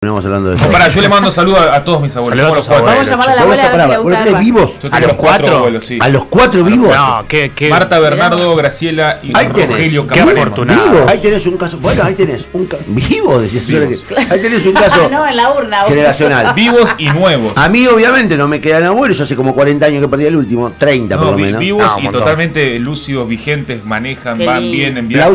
Estamos hablando de eso. Pará, yo le mando saludos a todos mis abuelos. Saludos a tus Vamos a llamar a la abuela a ver si le gusta. ¿Tres vivos? Yo ¿A tengo los cuatro? abuelos, sí. ¿A los 4 vivos? No, qué Marta, Bernardo, Graciela y Ahí tenés. Rogelio Qué Camarema. afortunado. ¿Vivos? Ahí tenés un caso. Bueno, ahí tenés un caso. ¿Vivos? Decías. Vivos. Ahí tenés un caso No, en la urna. generacional. Vivos y nuevos. A mí, obviamente, no me quedan abuelos. Yo hace como 40 años que perdí el último. 30 por No, lo menos. vivos Ah, un y montón. totalmente lúcidos, vigentes, manejan, Qué van, lindo. vienen, viajan.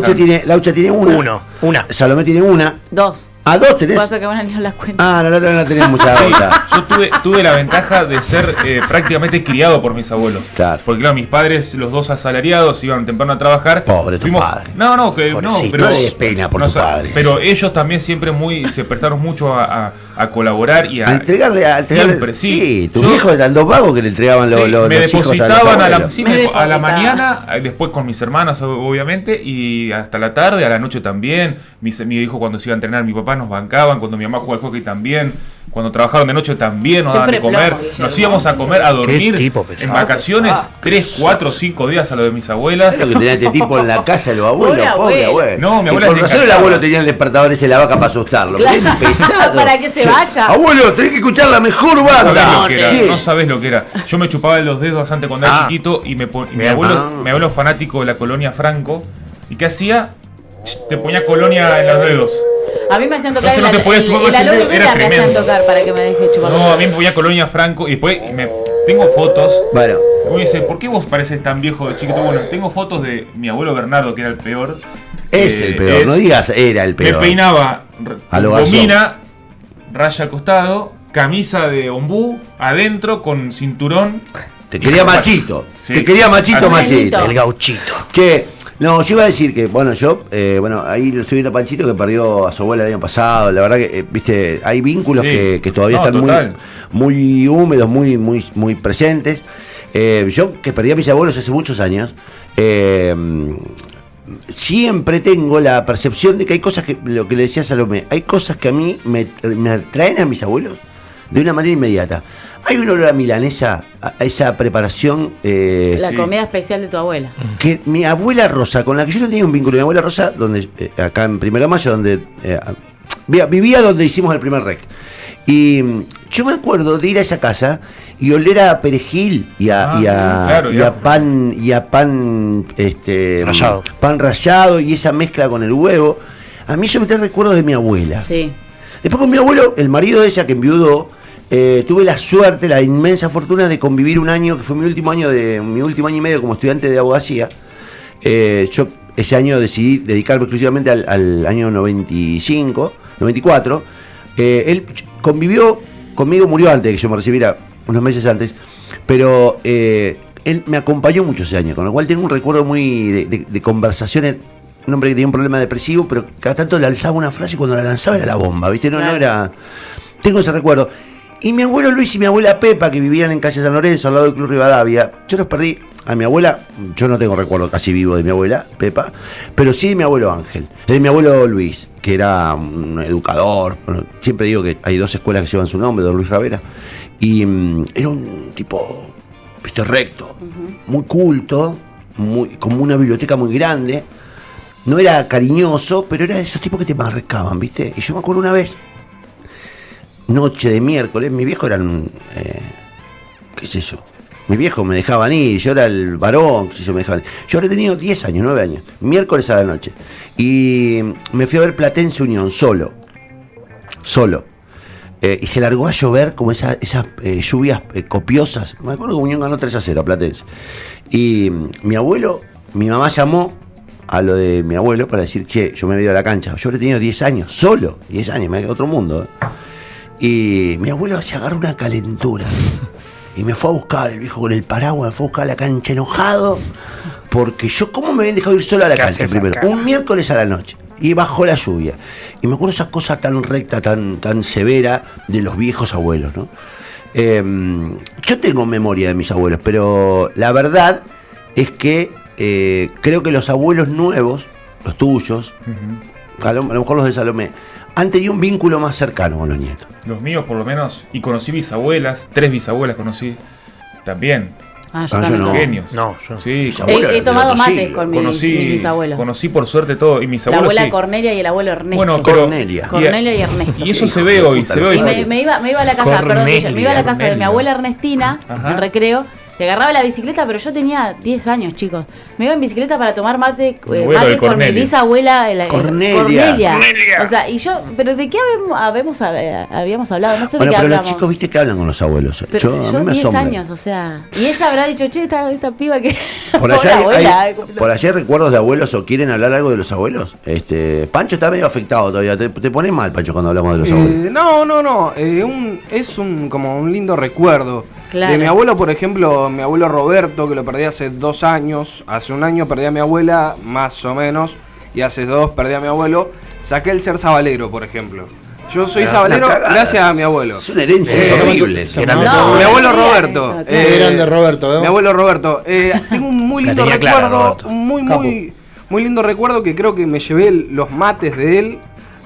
Laucha tiene una. Una. Salomé tiene una. Dos. ¿A dos tenés? Pasa que van a ni las cuentas. Ah, no tenés mucha Sí, otra. yo tuve la ventaja de ser prácticamente criado por mis abuelos. Claro. Porque claro, mis padres, los dos asalariados, iban temprano a trabajar. Pobre tu padre. No, no, Pobrecito. pero No le des pena por tu padre. Pero ellos también siempre se prestaron mucho a colaborar y A entregarle. siempre, sí. tus Yo- viejos eran dos vagos que le entregaban Sí, los me hijos a los depositaban a la, abuelos. sí, Me a la depositaban. mañana, después con mis hermanas obviamente, y hasta la tarde, a la noche también. Mi hijo cuando se iba a entrenar, mi papá nos bancaban, cuando mi mamá jugaba al hockey también, cuando trabajaron de noche también nos daban de Siempre comer. plomo, Guillermo. Nos íbamos a comer, a dormir tipo pesado. en vacaciones, 3, 4, 5 días a lo de mis abuelas. ¿Sabes lo que tenía este tipo en la casa de los abuelos? Pobre Pobre abuelo. abuelo. No, mi Y abuela por se razón el encantaba. abuelo tenía el despertador ese de la vaca para asustarlo. Claro. Qué pesado. Para que se vaya. Abuelo, tenés que escuchar la mejor No sabés banda. lo que era, ¿Qué? no sabés lo que era. Yo me chupaba los dedos bastante cuando era Ah. chiquito y mi Bien. abuelo fanático de la colonia Franco. ¿Y qué hacía? Te ponía colonia en los dedos. A mí me hacían tocar Entonces no te podías chupar el ese dedo, aloe vera era me hacían tremendo. tocar para que me deje chupar. No, a mí me ponía colonia Franco y después tengo fotos. Bueno, Y me dice, ¿por qué vos pareces tan viejo de chiquito? Bueno, tengo fotos de mi abuelo Bernardo, que era el peor. es el peor. No digas era el Me peor. peinaba A lo Garzón. gomina, raya al costado, camisa de ombú, adentro con cinturón. Te quería machito. Sí. Te quería machito, Así. machito. El gauchito. Che, no, yo iba a decir que, bueno, ahí lo estoy viendo a Panchito que perdió a su abuela el año pasado. La verdad que, viste, hay vínculos Sí. que todavía No, están total. muy húmedos, muy presentes. Yo, que perdí a mis abuelos hace muchos años, siempre tengo la percepción de que hay cosas que, lo que le decía Salomé, hay cosas que a mí me traen a mis abuelos de una manera inmediata. Hay un olor a milanesa, a esa preparación. La Sí. comida especial de tu abuela. Que mi abuela Rosa, con la que yo no tenía un vínculo, mi abuela Rosa, donde acá en 1 de Mayo, donde vivía donde hicimos el primer rec. Y yo me acuerdo de ir a esa casa y oler a perejil y a pan Rallado. pan rallado y esa mezcla con el huevo. A mí eso me trae recuerdos de mi abuela. Sí. Después con mi abuelo, el marido de ella que enviudó, tuve la suerte, la inmensa fortuna de convivir un año, que fue mi último año y medio como estudiante de abogacía. Yo ese año decidí dedicarme exclusivamente al año 94. Él convivió conmigo, murió antes de que yo me recibiera, unos meses antes, pero él me acompañó mucho ese año, con lo cual tengo un recuerdo muy de conversaciones. Un hombre que tenía un problema depresivo, pero cada tanto le alzaba una frase y cuando la lanzaba era la bomba, ¿viste? No Claro. era. Tengo ese recuerdo. Y mi abuelo Luis y mi abuela Pepa, que vivían en calle San Lorenzo, al lado del Club Rivadavia, yo los perdí. A mi abuela, yo no tengo recuerdo casi vivo de mi abuela, Pepa, pero sí de mi abuelo Ángel, de mi abuelo Luis, que era un educador. Bueno, siempre digo que hay 2 escuelas que llevan su nombre, don Luis Ravera, y era un tipo, viste, recto, muy culto, como una biblioteca muy grande. No era cariñoso, pero era de esos tipos que te marcaban, ¿viste? Y yo me acuerdo una vez, noche de miércoles, mis viejos eran, qué sé yo, mis viejos me dejaban ir, yo era el varón, qué sé yo, me dejaban ir. Yo habría tenido 10 años, 9 años, miércoles a la noche. Y me fui a ver Platense Unión, solo. Y se largó a llover como esas lluvias copiosas. Me acuerdo que Unión ganó 3-0 a Platense. Y mi mamá llamó a lo de mi abuelo para decir, che, yo me había ido a la cancha. Yo habría tenido 10 años, solo, 10 años, me quedó otro mundo. Y mi abuelo se agarró una calentura. Y me fue a buscar, el viejo con el paraguas, me fue a buscar a la cancha enojado. Porque yo, ¿cómo me habían dejado ir solo a la ¿Qué cancha haces primero? acá? Un miércoles a la noche. Y bajó la lluvia. Y me acuerdo esa cosa tan recta, tan severa de los viejos abuelos, ¿no? Yo tengo memoria de mis abuelos, pero la verdad es que creo que los abuelos nuevos, los tuyos, a lo mejor los de Salomé, han tenido un vínculo más cercano con los nietos. Los míos por lo menos, y conocí bisabuelas, 3 bisabuelas conocí también. Ah, yo yo también. no. Genios. No, yo no. Sí, Mis abuelos He eran tomado de otro mates siglo. con mis bisabuelos. Conocí por suerte todo. Y mis La abuelos abuela sí. Cornelia y el abuelo Ernesto. Bueno, pero. Cornelia. Cornelia y Ernesto. Y eso Hijo se de ve hoy, puta, se ve lo hoy. Y me iba a la casa, perdón, Cornelia. me iba a la casa de mi Cornelia. abuela Ernestina, Ajá. en recreo, y agarraba la bicicleta, pero yo tenía 10 años, chicos. Me iba en bicicleta para tomar mate, Mi abuelo de mate con mi Cornelia. bisabuela Cornelia. O sea, y yo, pero ¿de qué habíamos hablado? No sé Bueno, de qué pero los hablamos. chicos, viste que hablan con los abuelos. Pero Yo, si a yo mí me 10 asombra. años, o sea. Y ella habrá dicho, che, esta piba que. Por Pobre allá abuela, por allá hay recuerdos de abuelos o quieren hablar algo de los abuelos. Pancho está medio afectado todavía. Te pones mal, Pancho, cuando hablamos de los abuelos. No. Es como un lindo recuerdo. Claro. De mi abuelo, por ejemplo, mi abuelo Roberto, que lo perdí hace 2 años. Hace 1 año perdí a mi abuela, más o menos. Y hace 2 perdí a mi abuelo. Saqué el ser sabalero, por ejemplo. Yo soy sabalero una cagada. gracias a mi abuelo. Es una herencia, Eh, es horrible. se Grande. llamaba- Mi abuelo no digan Roberto. eso, claro. Qué grande Roberto, ¿eh? Mi abuelo Roberto. Tengo un muy La lindo tenía clara, recuerdo. Roberto. Un muy Capo. lindo recuerdo que creo que me llevé los mates de él.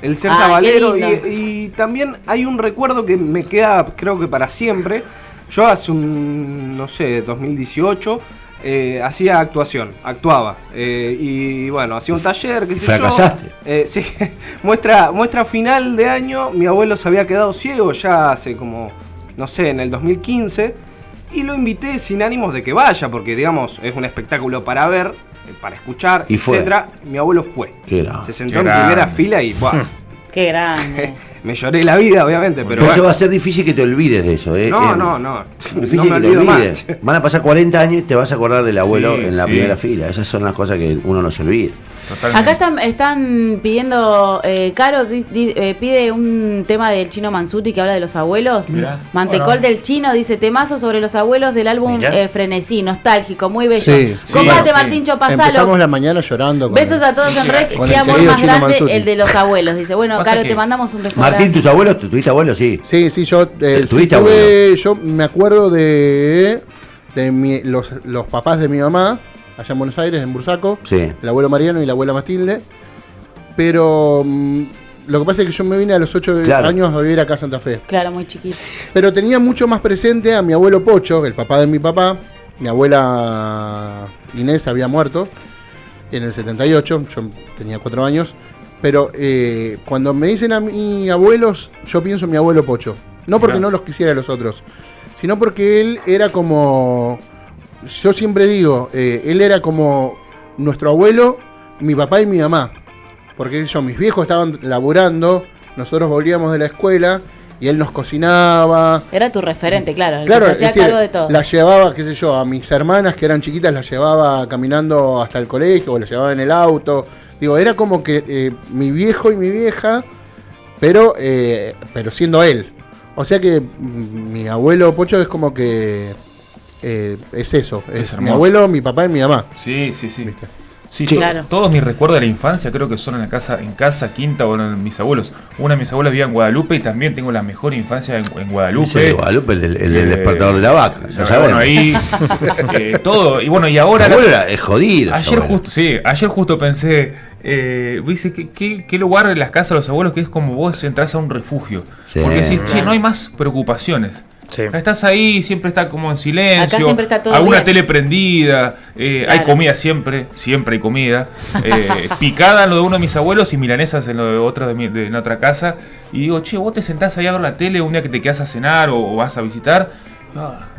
El ser Ah, sabalero. qué lindo. Y también hay un recuerdo que me queda, creo que para siempre. Yo hace no sé, 2018. Hacía actuaba. Y bueno, hacía un taller, qué sé ¿Fracasaste? yo. Sí, muestra final de año. Mi abuelo se había quedado ciego ya hace como, no sé, en el 2015. Y lo invité sin ánimos de que vaya, porque digamos, es un espectáculo para ver, para escuchar, Y fue. etcétera. Mi abuelo fue. Qué grande. Se sentó Qué en grande. primera fila y ¡buah! Qué grande. Me lloré la vida, obviamente, pero Pero eso bueno. va a ser difícil que te olvides de eso. No. Difícil No me que te olvido olvides. más. Van a pasar 40 años y te vas a acordar del abuelo Sí, en la sí. primera fila. Esas son las cosas que uno no se olvida. Totalmente. Acá están pidiendo, Caro pide un tema del Chino Mansuti que habla de los abuelos. Mirá, Mantecol bueno. del Chino dice temazo sobre los abuelos del álbum Mirá. Frenesí, nostálgico, muy bello. Sí, Cómpate, sí. Martincho, Empezamos pasalo. la mañana llorando. con- Besos a todos en Rec, con qué el amor querido más Chino grande Mansuti. el de los abuelos. Dice, bueno, Pasa Caro, que- te mandamos un beso Martín, grande. ¿tus abuelos? ¿Tuviste abuelos? Sí. Sí, yo sí ¿Tuviste yo me acuerdo de los papás de mi mamá, allá en Buenos Aires, en Bursaco, Sí. el abuelo Mariano y la abuela Matilde, pero lo que pasa es que yo me vine a los 8 Claro. años a vivir acá a Santa Fe. Claro, muy chiquito. Pero tenía mucho más presente a mi abuelo Pocho, el papá de mi papá. Mi abuela Inés había muerto en el 78, yo tenía 4 años. Pero cuando me dicen a mis abuelos, yo pienso en mi abuelo Pocho. No porque Mirá. no los quisiera a los otros, sino porque él era como, yo siempre digo, él era como nuestro abuelo, mi papá y mi mamá. Porque mis viejos estaban laburando, nosotros volvíamos de la escuela y él nos cocinaba. Era tu referente, claro, el Claro, que se es hacía decir, cargo de todo. las llevaba, qué sé yo, a mis hermanas que eran chiquitas, las llevaba caminando hasta el colegio o las llevaba en el auto. Digo, era como que mi viejo y mi vieja, pero siendo él. O sea que mi abuelo Pocho es como que es eso. Es mi hermoso. abuelo, mi papá y mi mamá. Sí. Sí, Sí. Claro. todos mis recuerdos de la infancia creo que son en casa, quinta o en mis abuelos. Una de mis abuelas vivía en Guadalupe y también tengo la mejor infancia en Guadalupe. Ese de Guadalupe, el del despertador de la vaca. Ya Bueno, sabemos. ahí todo. Y bueno, y ahora... Tu abuelo es jodido. ese Ayer abuelo. ayer justo pensé, dice, ¿qué lugar en las casas de los abuelos que es como vos entras a un refugio? Sí. Porque decís, che, Claro. no hay más preocupaciones. Sí. Estás ahí, siempre está como en silencio. Acá siempre está todo alguna bien. tele prendida. Hay Claro. comida siempre hay comida. Picada en lo de uno de mis abuelos y milanesas en lo de otro en otra casa. Y digo, che, vos te sentás ahí a ver la tele un día que te quedas a cenar o vas a visitar.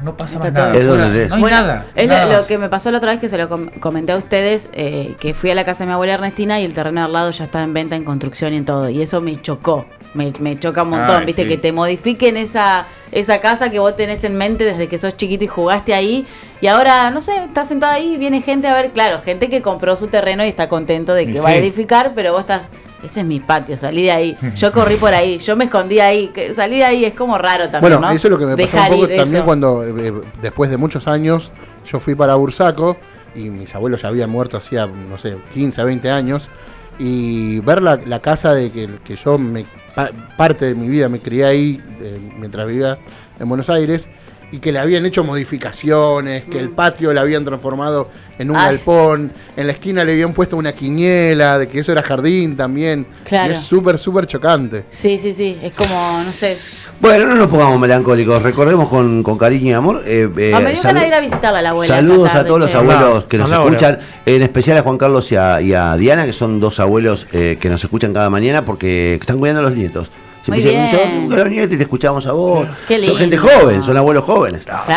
No pasa Está más todo nada. bien. Es afuera. donde es. No hay Bueno, nada. es nada lo más. que me pasó la otra vez que se lo comenté a ustedes, que fui a la casa de mi abuela Ernestina y el terreno al lado ya está en venta, en construcción y en todo. Y eso me chocó, me choca un montón, Ay, viste, sí. que te modifiquen esa casa que vos tenés en mente desde que sos chiquito y jugaste ahí. Y ahora, no sé, estás sentado ahí y viene gente a ver, claro, gente que compró su terreno y está contento de que Y va a sí. edificar, pero vos estás... Ese es mi patio, salí de ahí. Yo corrí por ahí, yo me escondí ahí. Salí de ahí, es como raro también, Bueno, ¿no? eso es lo que me pasó Dejar un poco ir también eso. cuando, después de muchos años, yo fui para Bursaco y mis abuelos ya habían muerto hacía, no sé, 15, 20 años. Y ver la casa de que yo, parte de mi vida me crié ahí mientras vivía en Buenos Aires. y que le habían hecho modificaciones, que el patio lo habían transformado en un galpón, en la esquina le habían puesto una quiniela, de que eso era jardín también. Claro. Y es súper, súper chocante. Sí, es como, no sé. Bueno, no nos pongamos melancólicos, recordemos con cariño y amor. Me dio ganas de ir a visitarla a la abuela. Saludos esta tarde, a todos los che. abuelos que nos Anda ahora. escuchan, en especial a Juan Carlos y a Diana, que son dos abuelos que nos escuchan cada mañana porque están cuidando a los nietos. Muy Siempre dicen, bien. yo tengo a los nietos y te escuchamos a vos. Qué Son gente lindo. joven, son abuelos jóvenes.